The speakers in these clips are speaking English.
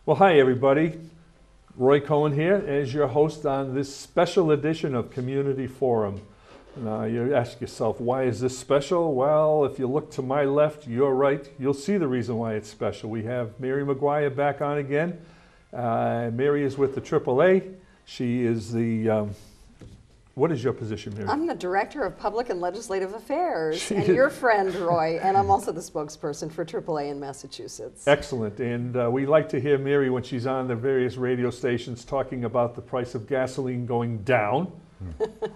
Well, hi everybody. Roy Cohen here as your host on this special edition of Community Forum. Now you ask yourself, why is this special? Well, if you look to my left, you're right. You'll see the reason why it's special. We have Mary Maguire back on again. Mary is with the AAA. She is the, what is your position, Mary? I'm the Director of Public and Legislative Affairs, and your friend, Roy, and I'm also the spokesperson for AAA in Massachusetts. Excellent, and we like to hear Mary when she's on the various radio stations talking about the price of gasoline going down.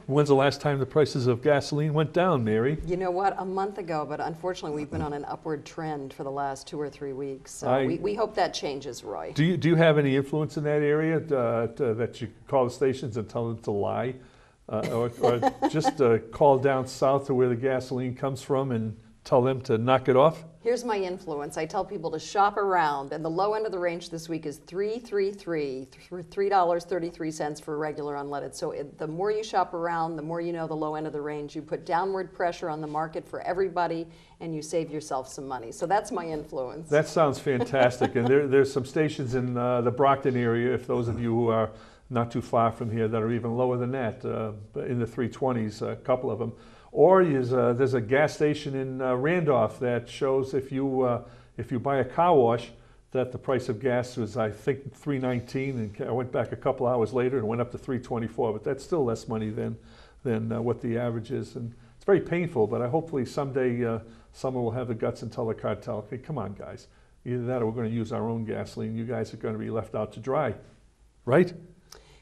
When's the last time the prices of gasoline went down, Mary? You know what, a month ago, but unfortunately we've been on an upward trend for the last 2 or 3 weeks, so we hope that changes, Roy. Do you have any influence in that area that you call the stations and tell them to lie? Or just call down south to where the gasoline comes from and tell them to knock it off? Here's my influence. I tell people to shop around, and the low end of the range this week is $3.33 for regular unleaded. So the more you shop around, the more you know the low end of the range. You put downward pressure on the market for everybody, and you save yourself some money. So that's my influence. That sounds fantastic. And there's some stations in the Brockton area, if those of you who are not too far from here, that are even lower than that, in the 320s, a couple of them. Or there's a gas station in Randolph that shows if you buy a car wash, that the price of gas was, I think, $3.19, and I went back a couple hours later and went up to $3.24. But that's still less money than what the average is, and it's very painful. But hopefully someday someone will have the guts and tell the cartel, okay, come on, guys, either that or we're going to use our own gasoline. You guys are going to be left out to dry, right?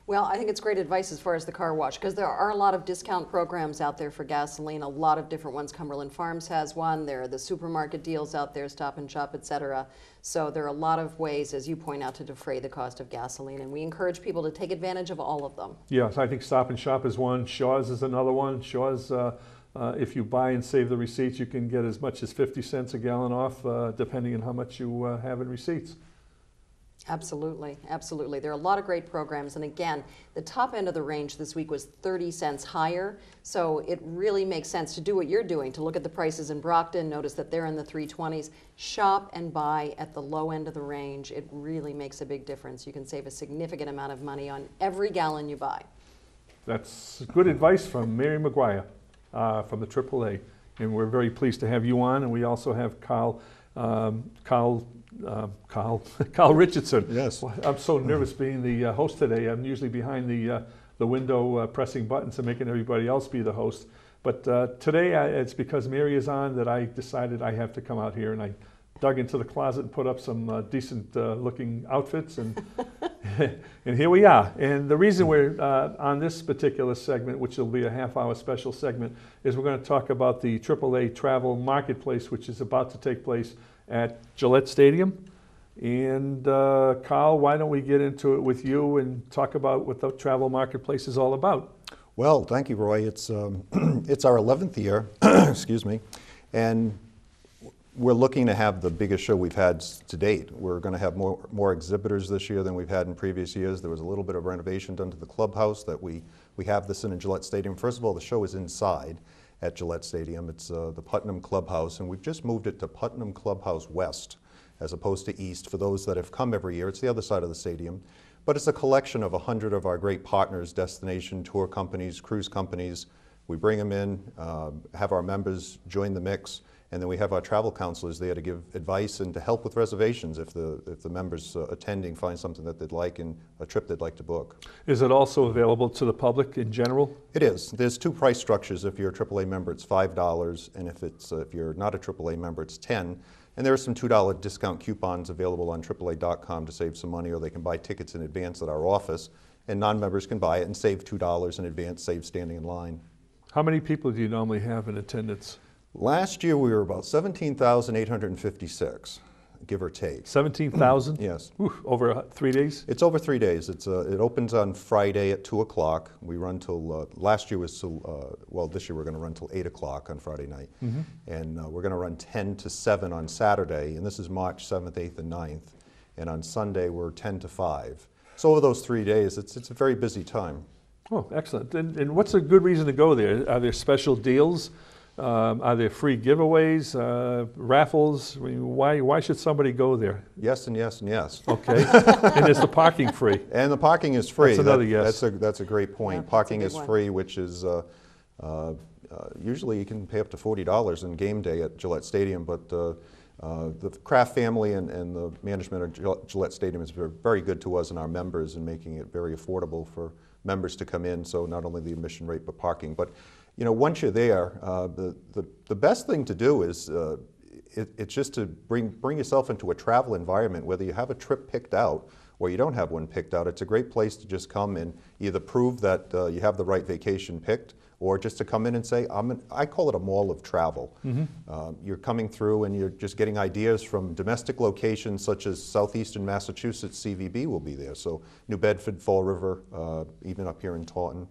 Well, I think it's great advice as far as the car wash, because there are a lot of discount programs out there for gasoline, a lot of different ones. Cumberland Farms has one. There are the supermarket deals out there, Stop and Shop, etc. So there are a lot of ways, as you point out, to defray the cost of gasoline, and we encourage people to take advantage of all of them. Yes, I think Stop and Shop is one. Shaw's is another one. Shaw's, if you buy and save the receipts, you can get as much as 50 cents a gallon off, depending on how much you have in receipts. Absolutely, absolutely. There are a lot of great programs, and again, the top end of the range this week was 30 cents higher, so it really makes sense to do what you're doing, to look at the prices in Brockton, notice that they're in the 320s, shop and buy at the low end of the range. It really makes a big difference. You can save a significant amount of money on every gallon you buy. That's good advice from Mary Maguire from the AAA, and we're very pleased to have you on, and we also have Carl Richardson. Yes. I'm so nervous being the host today. I'm usually behind the window pressing buttons and making everybody else be the host. But today it's because Mary is on that I decided I have to come out here, and I dug into the closet and put up some decent looking outfits, and and here we are. And the reason we're on this particular segment, which will be a half-hour special segment, is we're going to talk about the AAA Travel Marketplace, which is about to take place at Gillette Stadium. And Carl, why don't we get into it with you and talk about what the Travel Marketplace is all about? Well, thank you, Roy. It's it's our 11th year, excuse me, and we're looking to have the biggest show we've had to date. We're going to have more exhibitors this year than we've had in previous years. There was a little bit of renovation done to the clubhouse that we have this in Gillette Stadium. First of all, the show is inside at Gillette Stadium. It's the Putnam Clubhouse, and we've just moved it to Putnam Clubhouse West as opposed to East. For those that have come every year, it's the other side of the stadium. But it's a collection of 100 of our great partners, destination tour companies, cruise companies. We bring them in, have our members join the mix, And then we have our travel counselors there to give advice and to help with reservations if the members attending find something that they'd like and a trip they'd like to book. Is it also available to the public in general? It is. There's two price structures. If you're a AAA member, it's $5, and if you're not a AAA member, it's $10. And there are some $2 discount coupons available on AAA.com to save some money, or they can buy tickets in advance at our office. And non-members can buy it and save $2 in advance, save standing in line. How many people do you normally have in attendance? Last year we were about 17,856, give or take. 17,000? Yes. Over 3 days? It's over 3 days. It opens on Friday at 2 o'clock. We run till, last year was till, well, this year we're going to run till 8 o'clock on Friday night. And we're going to run 10 to 7 on Saturday, and this is March 7th, 8th, and 9th. And on Sunday we're 10 to 5. So over those 3 days, it's a very busy time. Oh, excellent. And what's a good reason to go there? Are there special deals? Are there free giveaways, raffles? I mean, why should somebody go there? Yes and yes and yes. Okay. And is the parking free? And the parking is free. That's another yes. That's a great point. Yeah, parking that's is a good free, which is usually you can pay up to $40 in game day at Gillette Stadium, but the Kraft family and the management of Gillette Stadium is very good to us and our members in making it very affordable for members to come in, so not only the admission rate but parking. But you know, once you're there, the best thing to do is it's just to bring yourself into a travel environment, whether you have a trip picked out or you don't have one picked out. It's a great place to just come and either prove that you have the right vacation picked, or just to come in and say, I call it a mall of travel. You're coming through and you're just getting ideas from domestic locations such as southeastern Massachusetts. CVB will be there. So New Bedford, Fall River, even up here in Taunton,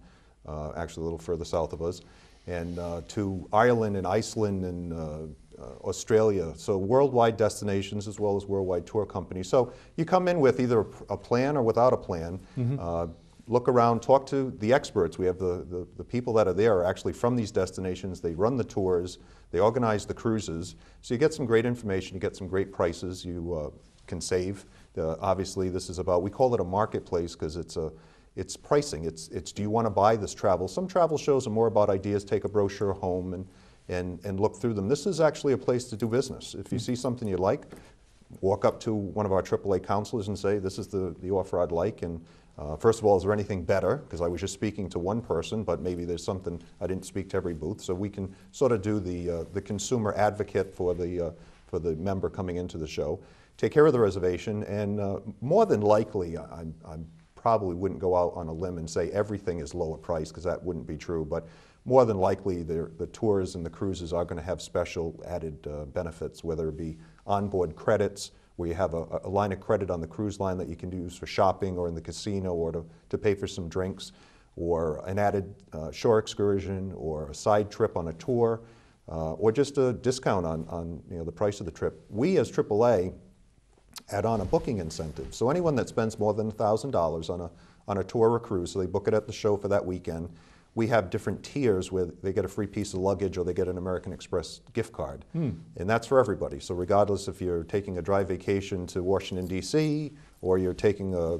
actually a little further south of us, and to Ireland and Iceland and Australia. So worldwide destinations as well as worldwide tour companies. So you come in with either a plan or without a plan. Look around, talk to the experts. We have the people that are there are actually from these destinations. They run the tours, they organize the cruises. So you get some great information, you get some great prices, you can save. Obviously this is about, we call it a marketplace because it's pricing. It's do you want to buy this travel? Some travel shows are more about ideas, take a brochure home and look through them. This is actually a place to do business. If you see something you like, walk up to one of our AAA counselors and say, this is the offer I'd like, and first of all, is there anything better? Because I was just speaking to one person, but maybe there's something, I didn't speak to every booth. So we can sort of do the consumer advocate for the member coming into the show. Take care of the reservation, and more than likely, I probably wouldn't go out on a limb and say everything is lower price, because that wouldn't be true. But more than likely, the tours and the cruises are going to have special added benefits, whether it be onboard credits, where you have a line of credit on the cruise line that you can use for shopping or in the casino or to pay for some drinks, or an added shore excursion or a side trip on a tour, or just a discount on the price of the trip. We as AAA add on a booking incentive. So anyone that spends more than $1,000 on a tour or cruise, so they book it at the show for that weekend, we have different tiers where they get a free piece of luggage or they get an American Express gift card. And that's for everybody. So regardless if you're taking a dry vacation to Washington, D.C., or you're taking a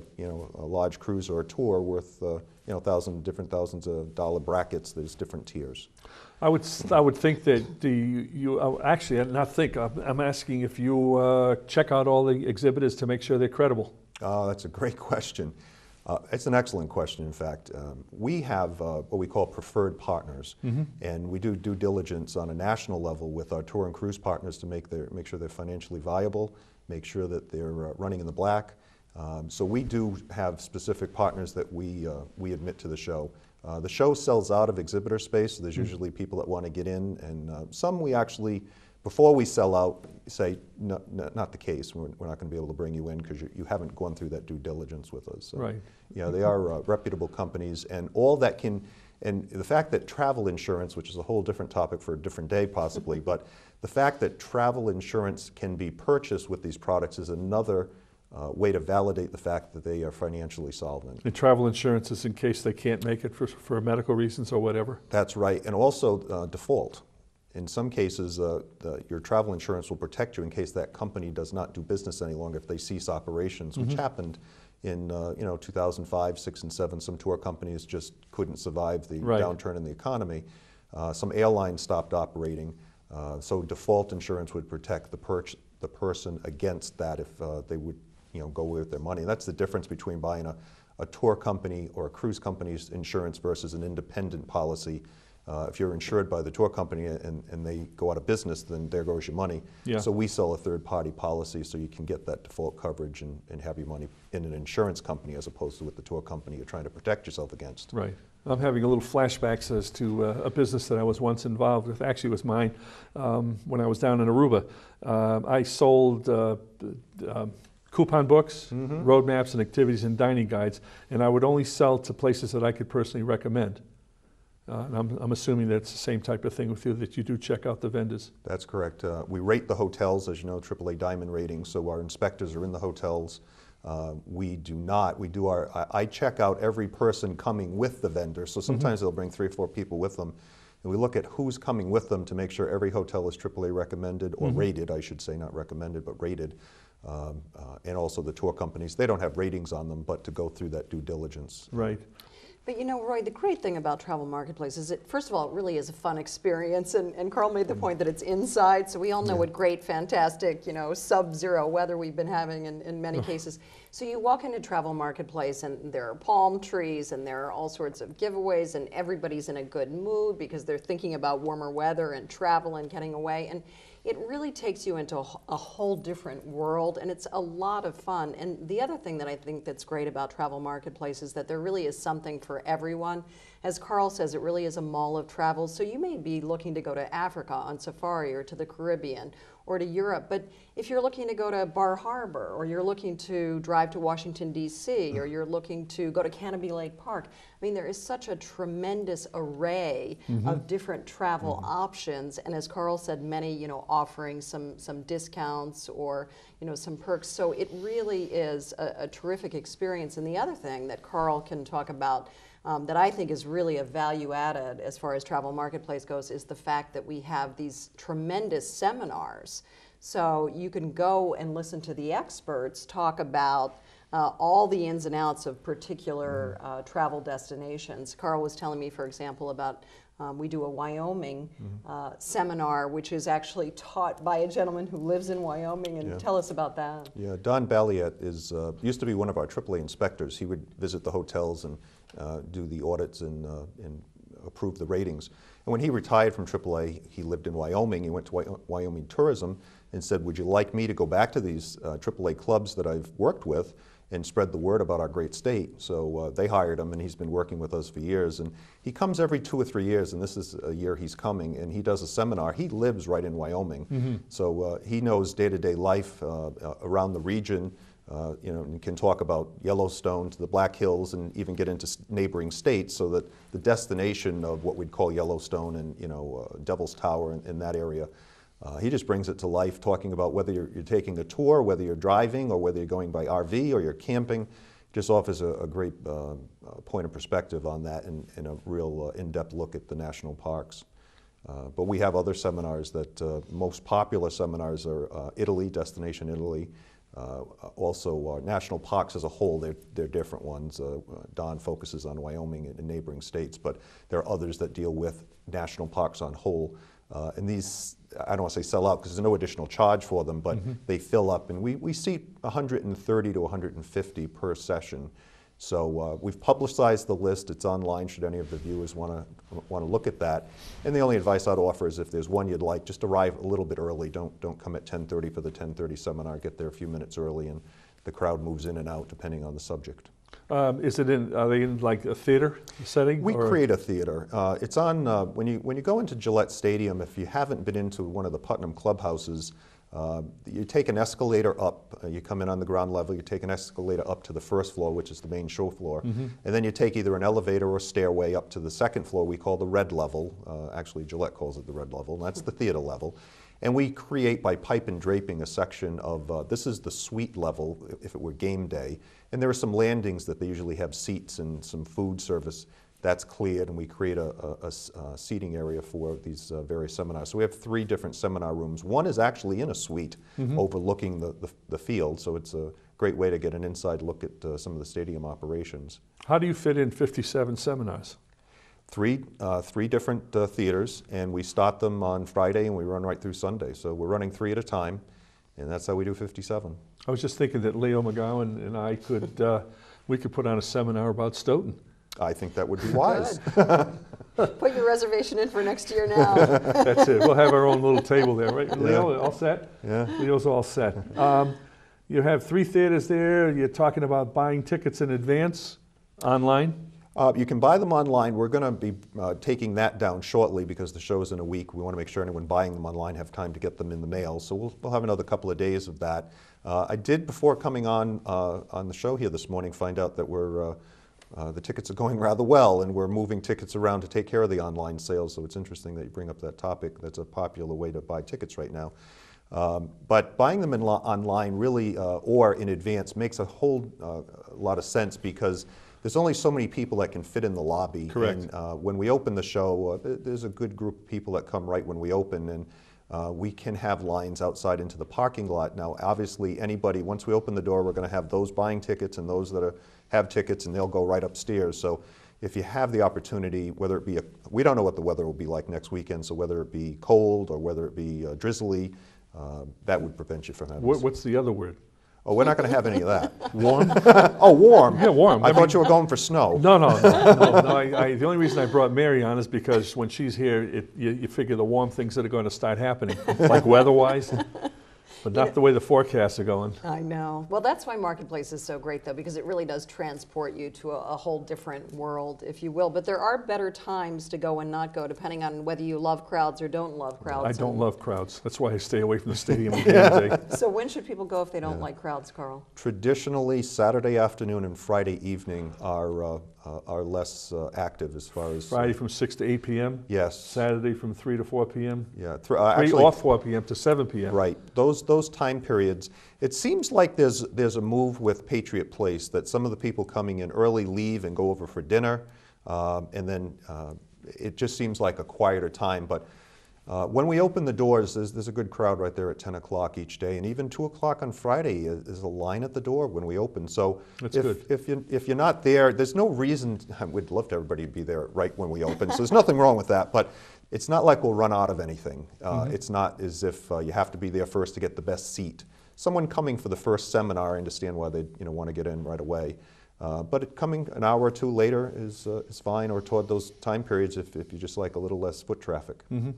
large cruise or a tour worth thousands of dollar brackets, there's different tiers. I would think that I'm asking if you check out all the exhibitors to make sure they're credible. That's a great question. It's an excellent question, in fact. We have what we call preferred partners, and we do due diligence on a national level with our tour and cruise partners to make sure they're financially viable, make sure that they're running in the black. So we do have specific partners that we admit to the show. The show sells out of exhibitor space, so there's usually people that want to get in, and some we actually, before we sell out, say, no, not the case. We're not going to be able to bring you in because you haven't gone through that due diligence with us. So, right. They are reputable companies, and all that and the fact that travel insurance, which is a whole different topic for a different day possibly, but the fact that travel insurance can be purchased with these products is another way to validate the fact that they are financially solvent. And travel insurance is in case they can't make it for medical reasons or whatever? That's right, and also default. In some cases, your travel insurance will protect you in case that company does not do business any longer if they cease operations, which happened in 2005, 6, and 7. Some tour companies just couldn't survive the downturn in the economy. Some airlines stopped operating. So default insurance would protect the person against that if they would go with their money. And that's the difference between buying a tour company or a cruise company's insurance versus an independent policy. If you're insured by the tour company and they go out of business, then there goes your money. Yeah. So we sell a third-party policy so you can get that default coverage and have your money in an insurance company as opposed to with the tour company you're trying to protect yourself against. Right. I'm having a little flashbacks as to a business that I was once involved with. Actually, it was mine when I was down in Aruba. I sold coupon books, road maps and activities and dining guides, and I would only sell to places that I could personally recommend. And I'm assuming that's the same type of thing with you, that you do check out the vendors. That's correct. We rate the hotels, as you know, AAA Diamond rating, so our inspectors are in the hotels. We do not. I check out every person coming with the vendor, so sometimes they'll bring 3 or 4 people with them. And we look at who's coming with them to make sure every hotel is AAA recommended, or rated, I should say, not recommended, but rated. And also the tour companies, they don't have ratings on them, but to go through that due diligence. Right. But Roy, the great thing about Travel Marketplace is that, first of all, it really is a fun experience, and Carl made the point that it's inside, so we all know what great, fantastic, sub-zero weather we've been having in many cases. So you walk into Travel Marketplace and there are palm trees and there are all sorts of giveaways and everybody's in a good mood because they're thinking about warmer weather and travel and getting away. And it really takes you into a whole different world, and it's a lot of fun. And the other thing that I think that's great about Travel Marketplace is that there really is something for everyone. As Carl says, it really is a mall of travel. So you may be looking to go to Africa on safari or to the Caribbean or to Europe, but if you're looking to go to Bar Harbor, or you're looking to drive to Washington, D.C., or you're looking to go to Canopy Lake Park, I mean, there is such a tremendous array of different travel options, and as Carl said, many, offering some discounts or, some perks. So it really is a terrific experience. And the other thing that Carl can talk about that I think is really a value added as far as Travel Marketplace goes is the fact that we have these tremendous seminars. So you can go and listen to the experts talk about all the ins and outs of particular travel destinations. Carl was telling me, for example, about we do a Wyoming seminar, which is actually taught by a gentleman who lives in Wyoming, and tell us about that. Yeah, Don Balliet used to be one of our AAA inspectors. He would visit the hotels and do the audits and approve the ratings. And when he retired from AAA, he lived in Wyoming. He went to Wyoming Tourism and said, would you like me to go back to these AAA clubs that I've worked with and spread the word about our great state? So they hired him, and he's been working with us for years. And he comes every 2 or 3 years, and this is a year he's coming, and he does a seminar. He lives right in Wyoming, so he knows day-to-day life around the region, and can talk about Yellowstone to the Black Hills and even get into neighboring states, so that the destination of what we'd call Yellowstone and Devil's Tower in that area, he just brings it to life, talking about whether you're taking a tour, whether you're driving, or whether you're going by RV or you're camping. Just offers a great point of perspective on that and a real in-depth look at the national parks. But we have other seminars that most popular seminars are Italy, Destination Italy. Also national parks as a whole, they're different ones. Don focuses on Wyoming and neighboring states, but there are others that deal with national parks on whole. And these, I don't want to say sell out because there's no additional charge for them, but they fill up. And we seat 130 to 150 per session. So we've publicized the list. It's online should any of the viewers want to look at that. And the only advice I'd offer is if there's one you'd like, just arrive a little bit early. Don't come at 10:30 for the 10:30 seminar. Get there a few minutes early, and the crowd moves in and out depending on the subject. Are they in like a theater setting? We create a theater. It's on, when you go into Gillette Stadium, if you haven't been into one of the Putnam clubhouses, you take an escalator up, you come in on the ground level, you take an escalator up to the first floor, which is the main show floor, and then you take either an elevator or stairway up to the second floor we call the red level. Actually, Gillette calls it the red level, and that's the theater level. And we create by pipe and draping a section of, this is the suite level if it were game day, and there are some landings that they usually have seats and some food service. That's cleared, and we create a seating area for these various seminars. So we have 3 different seminar rooms. One is actually in a suite overlooking the field, so it's a great way to get an inside look at some of the stadium operations. How do you fit in 57 seminars? three different theaters, and we start them on Friday and we run right through Sunday. So we're running 3 at a time, and that's how we do 57. I was just thinking that Leo McGowan and I could, we could put on a seminar about Stoughton. I think that would be wise. Put your reservation in for next year now. That's it. We'll have our own little table there, right? Leo, all set? Yeah. Leo's all set. You have 3 theaters there. You're talking about buying tickets in advance online? You can buy them online. We're going to be taking that down shortly because the show is in a week. We want to make sure anyone buying them online have time to get them in the mail. So we'll have another couple of days of that. I did, before coming on the show here this morning, find out that the tickets are going rather well, and we're moving tickets around to take care of the online sales. So it's interesting that you bring up that topic. That's a popular way to buy tickets right now. But buying them online really, or in advance, makes a whole lot of sense because there's only so many people that can fit in the lobby. Correct. And when we open the show, there's a good group of people that come right when we open, and we can have lines outside into the parking lot. Now, obviously, anybody, once we open the door, we're going to have those buying tickets and those that have tickets, and they'll go right upstairs. So if you have the opportunity, whether it be, we don't know what the weather will be like next weekend, so whether it be cold or whether it be drizzly, that would prevent you from having What's the other word? Oh, we're not going to have any of that. Warm? Oh, warm. Yeah, warm. I thought you were going for snow. No. The only reason I brought Mary on is because when she's here, you figure the warm things that are going to start happening, like weather-wise, but not the way the forecasts are going. I know. Well, that's why Marketplace is so great, though, because it really does transport you to a whole different world, if you will. But there are better times to go and not go, depending on whether you love crowds or don't love crowds. I don't love crowds. That's why I stay away from the stadium on game day. So when should people go if they don't like crowds, Carl? Traditionally, Saturday afternoon and Friday evening are less active as far as... Friday from 6 to 8 p.m.? Yes. Saturday from 3 to 4 p.m.? Yeah. Actually, off 4 p.m. to 7 p.m. Right. Those time periods, it seems like there's a move with Patriot Place that some of the people coming in early leave and go over for dinner, and then it just seems like a quieter time. But when we open the doors, there's a good crowd right there at 10 o'clock each day, and even 2 o'clock on Friday is a line at the door when we open. So if you're not there, there's no reason. We'd love to everybody to be there right when we open, so there's nothing wrong with that. But it's not like we'll run out of anything. It's not as if you have to be there first to get the best seat. Someone coming for the first seminar, I understand why they want to get in right away. But coming an hour or two later is fine, or toward those time periods if you just like a little less foot traffic. Mm-hmm.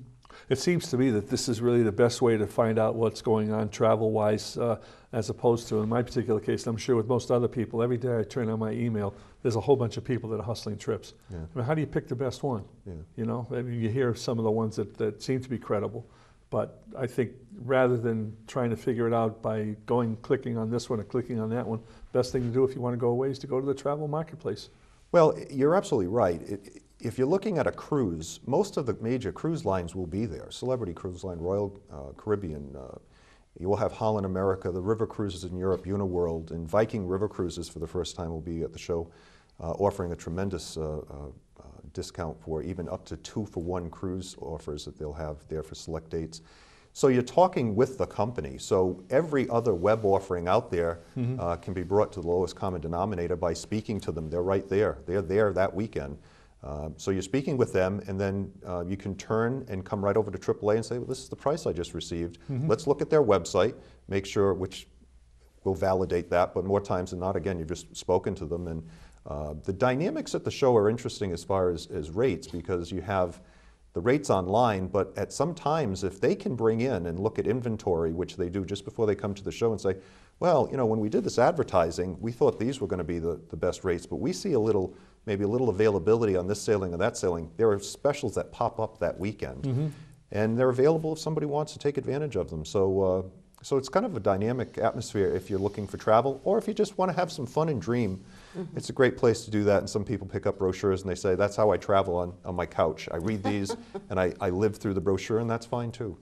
It seems to me that this is really the best way to find out what's going on travel-wise, as opposed to, in my particular case, and I'm sure with most other people, every day I turn on my email, there's a whole bunch of people that are hustling trips. Yeah. I mean, how do you pick the best one? Yeah. You know, I mean, you hear some of the ones that seem to be credible, but I think rather than trying to figure it out by clicking on this one or clicking on that one, best thing to do if you want to go away is to go to the travel marketplace. Well, you're absolutely right. If you're looking at a cruise, most of the major cruise lines will be there. Celebrity Cruise Line, Royal Caribbean, you will have Holland America, the river cruises in Europe, Uniworld, and Viking River Cruises for the first time will be at the show, offering a tremendous discount for even up to 2-for-1 cruise offers that they'll have there for select dates. So you're talking with the company. So every other web offering out there can be brought to the lowest common denominator by speaking to them. They're right there. They're there that weekend. So you're speaking with them, and then you can turn and come right over to AAA and say, well, this is the price I just received. Let's look at their website, make sure, which will validate that, but more times than not, again, you've just spoken to them. And the dynamics at the show are interesting as far as rates, because you have the rates online, but at some times, if they can bring in and look at inventory, which they do just before they come to the show, and say, well, when we did this advertising, we thought these were going to be the best rates, but we see maybe a little availability on this sailing or that sailing. There are specials that pop up that weekend, and they're available if somebody wants to take advantage of them. So it's kind of a dynamic atmosphere if you're looking for travel, or if you just want to have some fun and dream. It's a great place to do that, and some people pick up brochures and they say, that's how I travel on my couch. I read these and I live through the brochure, and that's fine too.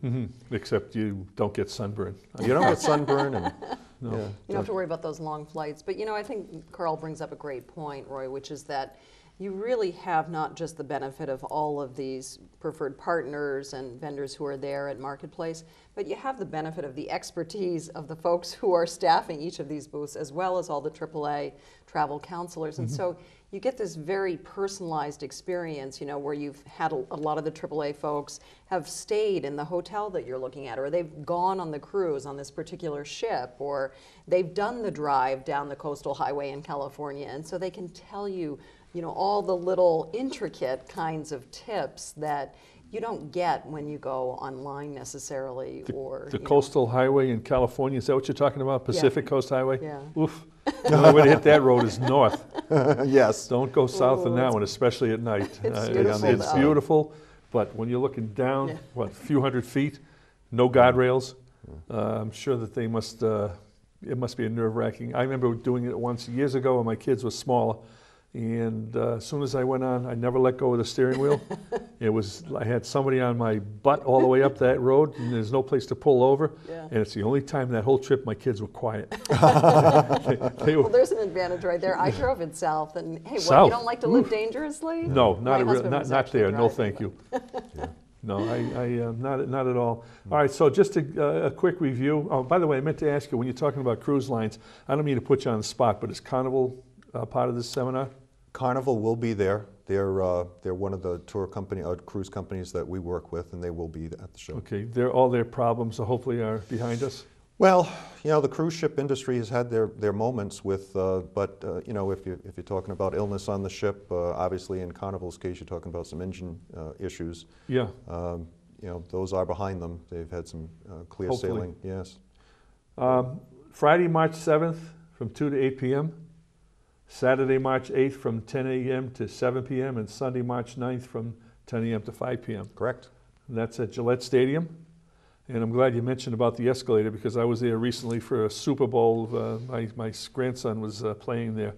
Except you don't get sunburn. You don't get sunburn. And, No. yeah. You don't have to worry about those long flights. But I think Carl brings up a great point, Roy, which is that you really have not just the benefit of all of these preferred partners and vendors who are there at Marketplace, but you have the benefit of the expertise of the folks who are staffing each of these booths, as well as all the AAA travel counselors. And so you get this very personalized experience, you know, where you've had a lot of the AAA folks have stayed in the hotel that you're looking at, or they've gone on the cruise on this particular ship, or they've done the drive down the coastal highway in California, and so they can tell you, you know, all the little intricate kinds of tips that you don't get when you go online necessarily. The coastal highway in California, is that what you're talking about? Pacific Coast Highway? Yeah. Oof. The only way to hit that road is north. Yes. Don't go south on that one, especially at night. It's beautiful. It's beautiful, but when you're looking down, what, a few hundred feet, no guardrails, I'm sure that they must, it must be a nerve-wracking. I remember doing it once years ago when my kids were smaller. And as soon as I went on, I never let go of the steering wheel. I had somebody on my butt all the way up that road, and there's no place to pull over. Yeah. And it's the only time that whole trip my kids were quiet. Well, there's an advantage right there. I drove in South, and hey, what, South? you don't like to live dangerously? No, My husband was not actually there. No, driving, thank but- you. No, not at all. All right, so just a quick review. Oh, by the way, I meant to ask you, when you're talking about cruise lines, I don't mean to put you on the spot, but is Carnival part of this seminar? Carnival will be there. They're one of the cruise companies that we work with, and they will be at the show. Okay, all their problems hopefully are behind us. Well, you know, the cruise ship industry has had their moments with, but you know, if you're talking about illness on the ship, obviously in Carnival's case, you're talking about some engine issues. Yeah. You know, those are behind them. They've had some clear Hopefully. sailing. Yes. Friday, March 7th from 2 to 8 p.m. Saturday, March 8th from 10 a.m. to 7 p.m. and Sunday, March 9th from 10 a.m. to 5 p.m. Correct. And that's at Gillette Stadium. And I'm glad you mentioned about the escalator because I was there recently for a Super Bowl. My grandson was playing there.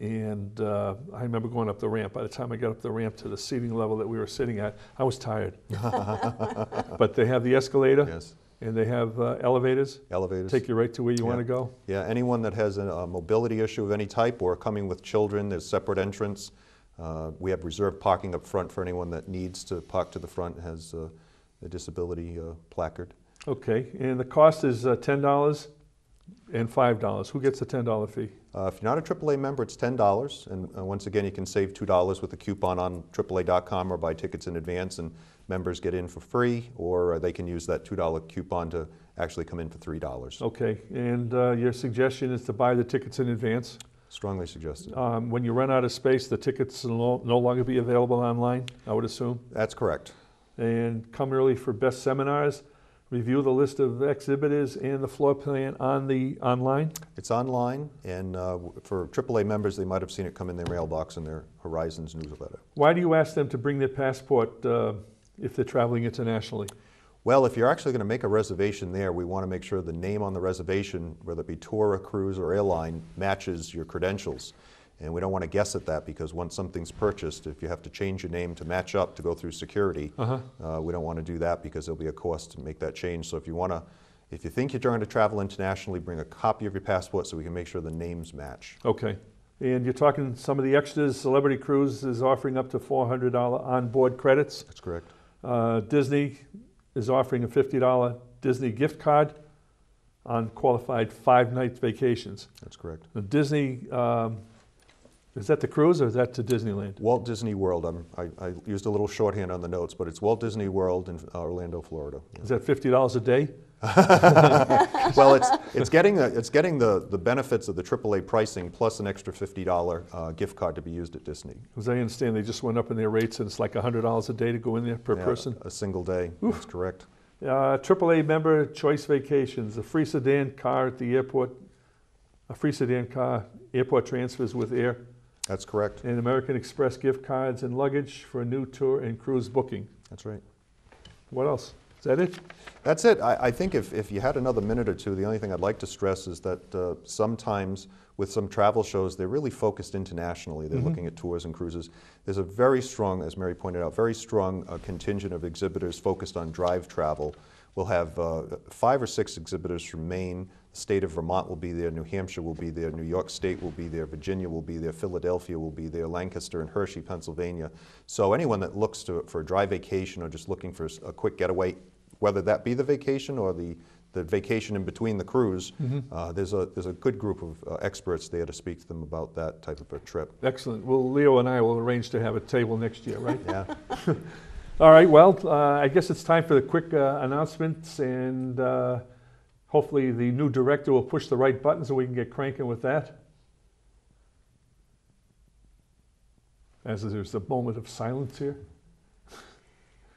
And I remember going up the ramp. By the time I got up the ramp to the seating level that we were sitting at, I was tired. But they have the escalator. Yes. And they have elevators. Elevators. Take you right to where you want to go. Yeah, anyone that has a mobility issue of any type or coming with children, there's separate entrance. We have reserved parking up front for anyone that needs to park to the front, has a disability placard. Okay, and the cost is $10 and $5. Who gets the $10 fee? If you're not a AAA member, it's $10. And once again, you can save $2 with a coupon on AAA.com or buy tickets in advance. And members get in for free, or they can use that $2 coupon to actually come in for $3. Okay, and your suggestion is to buy the tickets in advance? Strongly suggested. When you run out of space, the tickets will no longer be available online, I would assume? That's correct. And come early for best seminars. Review the list of exhibitors and the floor plan online? It's online, and for AAA members, they might have seen it come in their mailbox in their Horizons newsletter. Why do you ask them to bring their passport if they're traveling internationally? Well, if you're actually going to make a reservation there, we want to make sure the name on the reservation, whether it be tour, or cruise, or airline, matches your credentials. And we don't want to guess at that because once something's purchased, if you have to change your name to match up to go through security, we don't want to do that because there'll be a cost to make that change. So if you think you're going to travel internationally, bring a copy of your passport so we can make sure the names match. Okay. And you're talking some of the extras. Celebrity Cruise is offering up to $400 onboard credits. That's correct. Disney is offering a $50 Disney gift card on qualified 5-night vacations. That's correct. The Disney, is that the cruise or is that to Disneyland? Getting Disney World. I used a little shorthand on the notes, but it's Walt Disney World in Orlando, Florida. Is that $50 a day? Well, it's getting the benefits of the AAA pricing plus an extra $50 gift card to be used at Disney. Because I understand they just went up in their rates and it's like $100 a day to go in there per person. A single day. Oof. That's correct. AAA member choice vacations, a free sedan car at the airport, a free sedan car, airport transfers with air. That's correct. And American Express gift cards and luggage for a new tour and cruise booking. That's right. What else? Is that it? That's it. I think if you had another minute or two, the only thing I'd like to stress is that sometimes with some travel shows, they're really focused internationally. They're looking at tours and cruises. There's a very strong, as Mary pointed out, very strong contingent of exhibitors focused on drive travel. We'll have 5 or 6 exhibitors from Maine. The state of Vermont will be there, New Hampshire will be there, New York State will be there, Virginia will be there, Philadelphia will be there, Lancaster and Hershey, Pennsylvania. So anyone that looks for a dry vacation or just looking for a quick getaway, whether that be the vacation or the the vacation in between the cruise, there's a good group of experts there to speak to them about that type of a trip. Excellent. Well, Leo and I will arrange to have a table next year, right? Yeah. All right, well, I guess it's time for the quick announcements, and hopefully the new director will push the right buttons so we can get cranking with that. As there's a moment of silence here.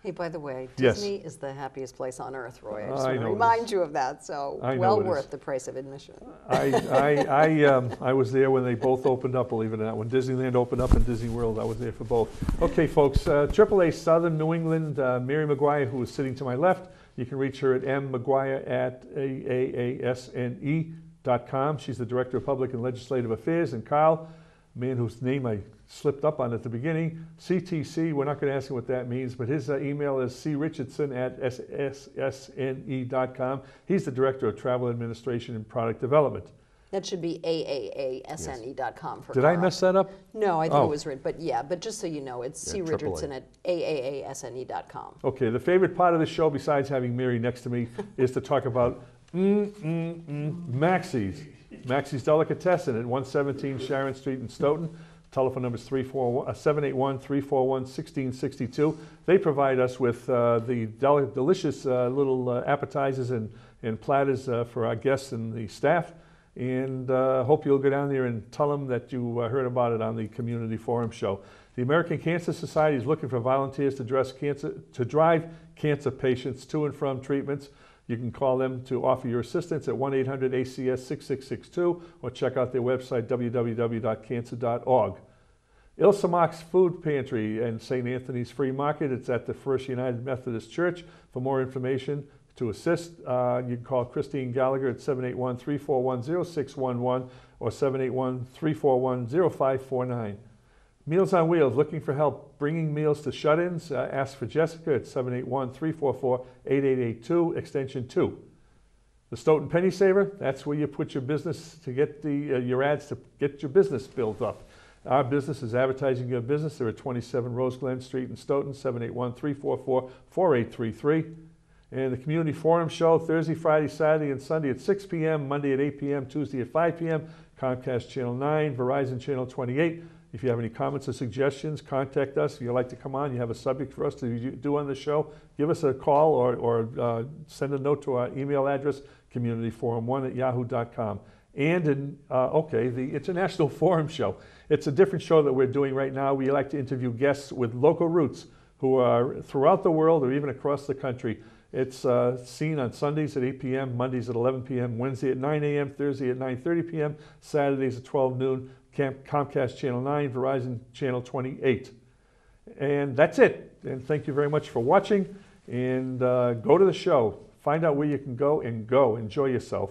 Hey, by the way, Yes. Disney is the happiest place on earth, Roy. I just I want to know it remind is. you of that. So I know well it is. worth the price of admission. I was there when they both opened up, believe it or not. When Disneyland opened up and Disney World, I was there for both. Okay, folks, AAA Southern New England, Mary Maguire, who is sitting to my left. You can reach her at mmaguire@aasne.com. She's the Director of Public and Legislative Affairs. And Kyle, man whose name I slipped up on at the beginning, CTC, we're not going to ask him what that means, but his email is crichardson@ssne.com. He's the Director of Travel Administration and Product Development. That should be AAASNE.com for Did I Carl. mess that up? No, I think Oh. it was written, but yeah, but just so you know, it's Yeah, crichardson at AAASNE.com. Okay, the favorite part of the show, besides having Mary next to me, is to talk about Maxie's. Maxie's Delicatessen at 117 Sharon Street in Stoughton. Telephone number is 781-341-1662. They provide us with the delicious little appetizers and platters for our guests and the staff. And hope you'll go down there and tell them that you heard about it on the Community Forum show. The American Cancer Society is looking for volunteers to drive cancer patients to and from treatments. You can call them to offer your assistance at 1-800-ACS-6662 or check out their website, www.cancer.org. Ilsa Mock's Food Pantry and St. Anthony's Free Market. It's at the First United Methodist Church. For more information, to assist, you can call Christine Gallagher at 781-341-0611 or 781-341-0549. Meals on Wheels, looking for help bringing meals to shut-ins? Ask for Jessica at 781-344-8882, extension 2. The Stoughton Penny Saver, that's where you put your business to get your ads to get your business built up. Our business is advertising your business. They're at 27 Rose Glen Street in Stoughton, 781-344-4833. And the Community Forum show, Thursday, Friday, Saturday, and Sunday at 6 p.m., Monday at 8 p.m., Tuesday at 5 p.m., Comcast Channel 9, Verizon Channel 28. If you have any comments or suggestions, contact us. If you'd like to come on, you have a subject for us to do on the show, give us a call or send a note to our email address, communityforum1@yahoo.com. And the International Forum Show. It's a different show that we're doing right now. We like to interview guests with local roots who are throughout the world or even across the country. It's seen on Sundays at 8 p.m., Mondays at 11 p.m., Wednesday at 9 a.m., Thursday at 9:30 p.m., Saturdays at 12 noon, Comcast Channel 9, Verizon Channel 28. And that's it. And thank you very much for watching. And go to the show. Find out where you can go and go. Enjoy yourself.